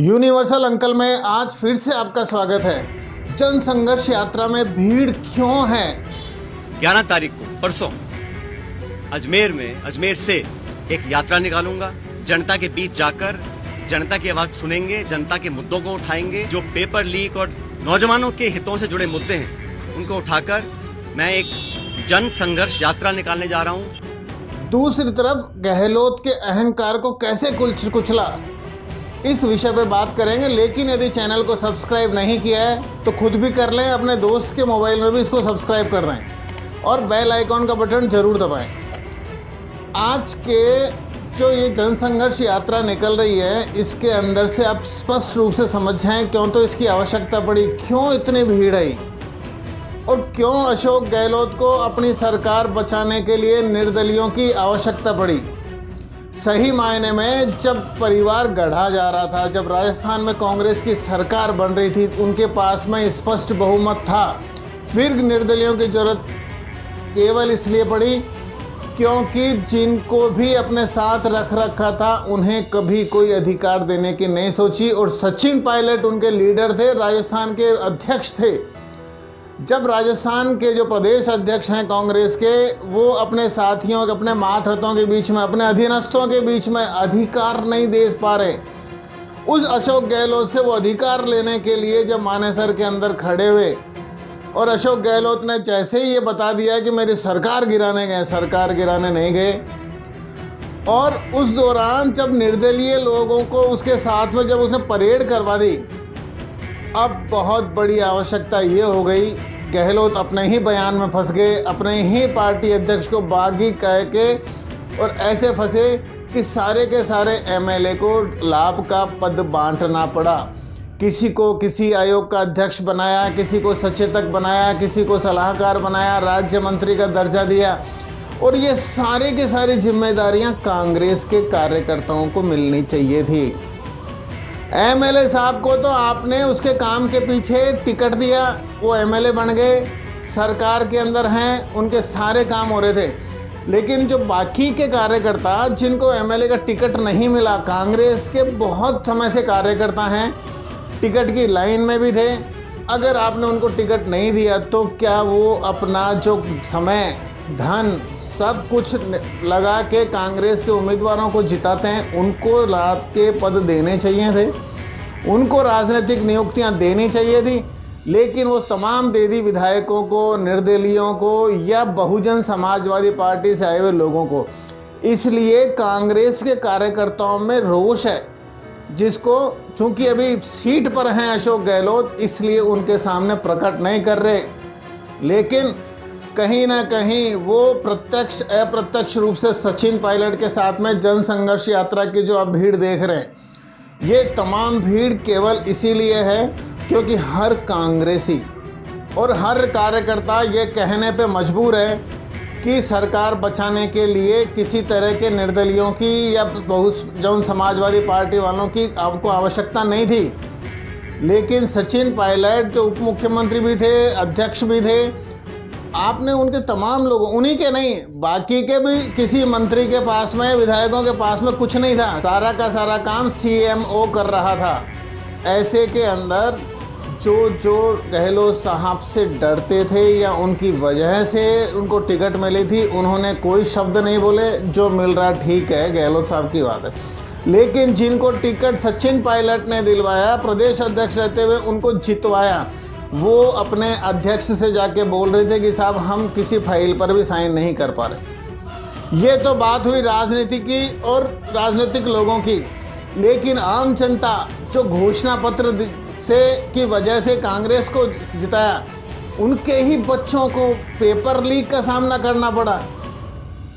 Universal uncle में आज फिर से आपका स्वागत है। जन संघर्ष यात्रा में भीड़ क्यों है? 11 तारीख को परसों अजमेर से एक यात्रा निकालूंगा। जनता के बीच जाकर जनता की आवाज सुनेंगे, जनता के मुद्दों को उठाएंगे। जो पेपर लीक और नौजवानों के हितों से जुड़े मुद्दे हैं उनको उठाकर मैं एक जन संघर्ष यात्रा निकालने जा रहा हूं। दूसरी तरफ गहलोत के अहंकार को कैसे कुचला, इस विषय पे बात करेंगे। लेकिन यदि चैनल को सब्सक्राइब नहीं किया है तो खुद भी कर लें, अपने दोस्त के मोबाइल में भी इसको सब्सक्राइब कर दें और बेल आइकॉन का बटन जरूर दबाएं। आज के जो ये जनसंघर्ष यात्रा निकल रही है, इसके अंदर से आप स्पष्ट रूप से समझ जाएं क्यों तो इसकी आवश्यकता पड़ी, क्यों इतनी भीड़ आई और क्यों अशोक गहलोत को अपनी सरकार बचाने के लिए निर्दलियों की आवश्यकता पड़ी। सही मायने में जब परिवार गढ़ा जा रहा था, जब राजस्थान में कांग्रेस की सरकार बन रही थी, उनके पास में स्पष्ट बहुमत था। फिर निर्दलियों की जरूरत केवल इसलिए पड़ी क्योंकि जिनको भी अपने साथ रख रखा था उन्हें कभी कोई अधिकार देने की नहीं सोची। और सचिन पायलट उनके लीडर थे, राजस्थान के अध्यक्ष थे। जब राजस्थान के जो प्रदेश अध्यक्ष हैं कांग्रेस के, वो अपने साथियों के, अपने मातहतों के बीच में, अपने अधीनस्थों के बीच में अधिकार नहीं दे पा रहे, उस अशोक गहलोत से वो अधिकार लेने के लिए जब मानेसर के अंदर खड़े हुए और अशोक गहलोत ने जैसे ही ये बता दिया कि मेरी सरकार गिराने गए, सरकार गिराने नहीं गए। और उस दौरान जब निर्दलीय लोगों को उसके साथ में जब उसने परेड करवा दी, अब बहुत बड़ी आवश्यकता ये हो गई, गहलोत अपने ही बयान में फंस गए, अपने ही पार्टी अध्यक्ष को बागी कह के, और ऐसे फंसे कि सारे के सारे एमएलए को लाभ का पद बांटना पड़ा। किसी को किसी आयोग का अध्यक्ष बनाया, किसी को सचेतक बनाया, किसी को सलाहकार बनाया, राज्य मंत्री का दर्जा दिया। और ये सारे के सारी जिम्मेदारियां कांग्रेस के कार्यकर्ताओं को मिलनी चाहिए थी। एमएलए साहब को तो आपने उसके काम के पीछे टिकट दिया, वो एमएलए बन गए, सरकार के अंदर हैं, उनके सारे काम हो रहे थे। लेकिन जो बाकी के कार्यकर्ता जिनको एमएलए का टिकट नहीं मिला, कांग्रेस के बहुत समय से कार्यकर्ता हैं, टिकट की लाइन में भी थे। अगर आपने उनको टिकट नहीं दिया तो क्या वो अपना जो समय, धन, सब कुछ लगा के कांग्रेस के उम्मीदवारों को जिताते हैं? उनको लाभ के पद देने चाहिए थे, उनको राजनीतिक नियुक्तियां देनी चाहिए थी। लेकिन वो तमाम दे दी विधायकों को, निर्दलियों को या बहुजन समाजवादी पार्टी से आए हुए लोगों को। इसलिए कांग्रेस के कार्यकर्ताओं में रोष है, जिसको चूंकि अभी सीट पर हैं अशोक गहलोत, इसलिए उनके सामने प्रकट नहीं कर रहे। लेकिन कहीं ना कहीं वो प्रत्यक्ष अप्रत्यक्ष रूप से सचिन पायलट के साथ में जन संघर्ष यात्रा की जो आप भीड़ देख रहे हैं, ये तमाम भीड़ केवल इसीलिए है क्योंकि हर कांग्रेसी और हर कार्यकर्ता ये कहने पे मजबूर है कि सरकार बचाने के लिए किसी तरह के निर्दलियों की या बहुजन समाजवादी पार्टी वालों की आपको आवश्यकता नहीं थी। लेकिन सचिन पायलट जो उप मुख्यमंत्री भी थे, अध्यक्ष भी थे, आपने उनके तमाम लोगों, उन्हीं के नहीं, बाकी के भी किसी मंत्री के पास में, विधायकों के पास में कुछ नहीं था। सारा का सारा काम सीएमओ कर रहा था। ऐसे के अंदर जो गहलोत साहब से डरते थे या उनकी वजह से उनको टिकट मिली थी, उन्होंने कोई शब्द नहीं बोले। जो मिल रहा ठीक है, गहलोत साहब की बात है। लेकिन जिनको टिकट सचिन पायलट ने दिलवाया, प्रदेश अध्यक्ष रहते हुए उनको जितवाया, वो अपने अध्यक्ष से जाके बोल रहे थे कि साहब हम किसी फाइल पर भी साइन नहीं कर पा रहे। ये तो बात हुई राजनीति की और राजनीतिक लोगों की। लेकिन आम जनता जो घोषणा पत्र से की वजह से कांग्रेस को जिताया, उनके ही बच्चों को पेपर लीक का सामना करना पड़ा।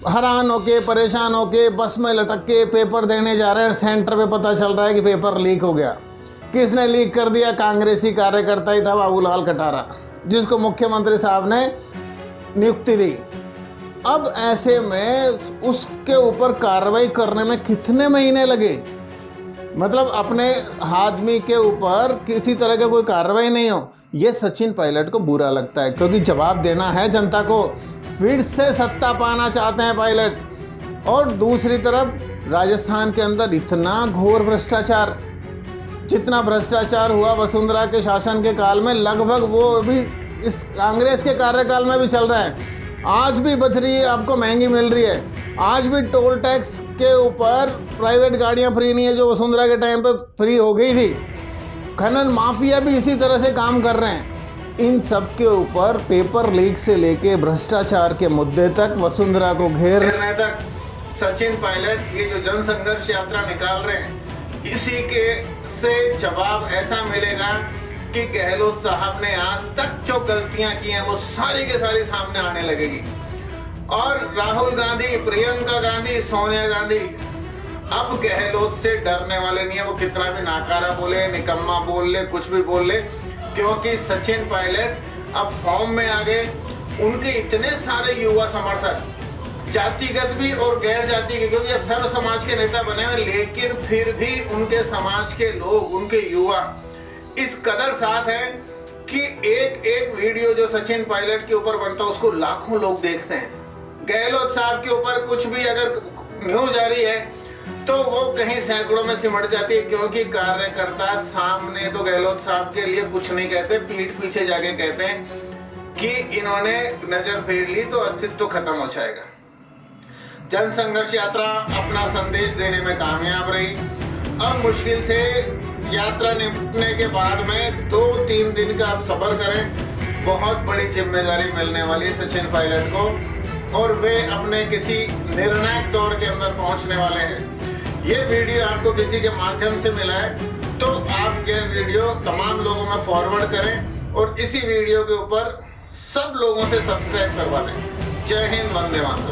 हैरान होके, परेशान होके, बस में लटक के पेपर देने जा रहे हैं, सेंटर पे पता चल रहा है कि पेपर लीक हो गया। किसने लीक कर दिया? कांग्रेसी कार्यकर्ता ही था, बाबूलाल कटारा, जिसको मुख्यमंत्री साहब ने नियुक्ति दी। अब ऐसे में उसके ऊपर कार्रवाई करने में कितने महीने लगे? मतलब अपने आदमी के ऊपर किसी तरह का कोई कार्रवाई नहीं हो, ये सचिन पायलट को बुरा लगता है क्योंकि जवाब देना है जनता को। फिर से सत्ता पाना चाहते हैं पायलट। और दूसरी तरफ राजस्थान के अंदर इतना घोर भ्रष्टाचार, जितना भ्रष्टाचार हुआ वसुंधरा के शासन के काल में, लगभग वो भी इस कांग्रेस के कार्यकाल में भी चल रहा है। आज भी बच रही है, आपको महंगी मिल रही है। आज भी टोल टैक्स के ऊपर प्राइवेट गाड़ियां फ्री नहीं है, जो वसुंधरा के टाइम पे फ्री हो गई थी। खनन माफिया भी इसी तरह से काम कर रहे हैं। इन सब के ऊपर पेपर लीक से लेके भ्रष्टाचार के मुद्दे तक, वसुंधरा को घेरने तक सचिन पायलट ये जो जन संघर्ष यात्रा निकाल रहे हैं, इसी के से जवाब ऐसा मिलेगा कि गहलोत साहब ने आज तक जो गलतियां की हैं वो सारी के सारी सामने आने लगेगी। और राहुल गांधी, प्रियंका गांधी, सोनिया गांधी अब गहलोत से डरने वाले नहीं है। वो कितना भी नाकारा बोले, निकम्मा बोल ले, कुछ भी बोल ले, क्योंकि सचिन पायलट अब फॉर्म में आ गए। उनके इतने सारे युवा समर्थक, जातिगत भी और गैर जाति के, क्योंकि अब सर्व समाज के नेता बने हुए, लेकिन फिर भी उनके समाज के लोग, उनके युवा इस कदर साथ हैं कि एक एक वीडियो जो सचिन पायलट के ऊपर बनता है उसको लाखों लोग देखते हैं। गहलोत साहब के ऊपर कुछ भी अगर न्यूज आ रही है तो वो कहीं सैकड़ों में सिमट जाती है, क्योंकि कार्यकर्ता सामने तो गहलोत साहब के लिए कुछ नहीं कहते, पीठ पीछे जाके कहते हैं कि इन्होंने नजर फेर ली तो अस्तित्व खत्म हो जाएगा। जन संघर्ष यात्रा अपना संदेश देने में कामयाब रही। अब मुश्किल से यात्रा निपटने के बाद में 2-3 दिन का आप सब्र करें। बहुत बड़ी जिम्मेदारी मिलने वाली है सचिन पायलट को, और वे अपने किसी निर्णायक दौर के अंदर पहुंचने वाले हैं। ये वीडियो आपको किसी के माध्यम से मिला है तो आप यह वीडियो तमाम लोगों में फॉरवर्ड करें और इसी वीडियो के ऊपर सब लोगों से सब्सक्राइब करवा दें। जय हिंद, वंदे मातरम।